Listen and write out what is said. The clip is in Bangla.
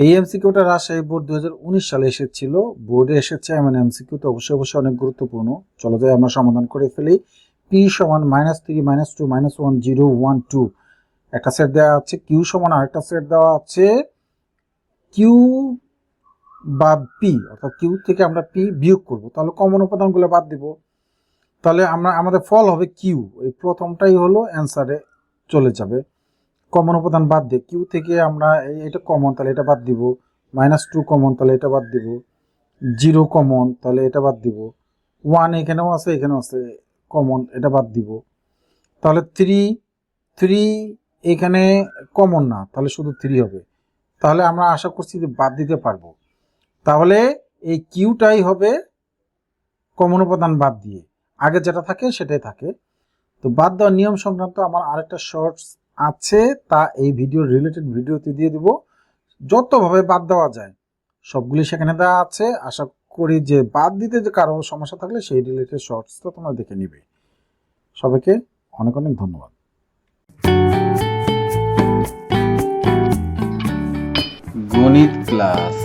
এই এমসিকিউটা রাজশাহী বোর্ড 2019 সালে এসেছিল, বোর্ডে এসেছে এমন এমসিকিউ তো অবশ্যই অনেক গুরুত্বপূর্ণ। চলো যাই আমরা সমাধান করে ফেলি। পি সমান -3 -2 -1 0 1 2 একটা সেট দেওয়া আছে, কিউ সমান আরেকটা সেট দেওয়া আছে কিউ বা পি, অর্থাৎ কিউ থেকে আমরা পি বিয়োগ করব, তাহলে কমন উপাদানগুলো বাদ দিব। তাহলে আমাদের ফল হবে কিউ, এই প্রথমটাই হলো অ্যান্সারে চলে যাবে। কমন উপাদান বাদ দিয়ে কিউ থেকে আমরা এটা কমন, তাহলে এটা বাদ দিব। -2 কমন, তাহলে এটা বাদ দিব। 0 কমন, তাহলে এটা বাদ দিব। 1 এখানেও আছে, এখানেও আছে কমন, এটা বাদ দিব। তাহলে 3 এখানে কমন না, তাহলে শুধু 3 হবে। তাহলে আমরা আশা করছি যে বাদ দিতে পারবো। তাহলে এই কিউটাই হবে কমন উপাদান বাদ দিয়ে, আগে যেটা থাকে সেটাই থাকে। তো বাদ দেওয়ার নিয়ম সংক্রান্ত আমার আরেকটা শর্টস আছে, তা এই ভিডিওর রিলেটেড ভিডিওতে দিয়ে দিব। যতভাবে বাদ দেওয়া যায় সবগুলি সেখানে দেওয়া আছে। আশা করি যে বাদ দিতে যে কারো সমস্যা থাকলে সেই রিলেটেড শর্টসটা তোমরা দেখে নিবে। সবাইকে অনেক অনেক ধন্যবাদ। গণিত ক্লাস।